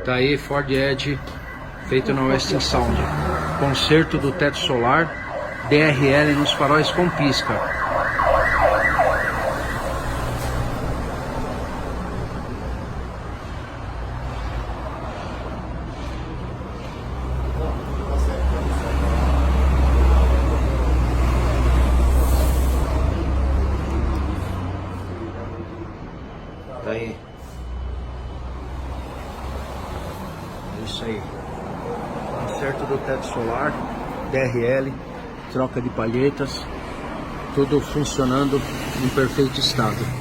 Tá aí Ford Edge feito na Western Sound. Conserto do teto solar, DRL nos faróis com pisca. Tá aí. É isso aí. Conserto do teto solar, DRL, troca de palhetas, tudo funcionando em perfeito estado.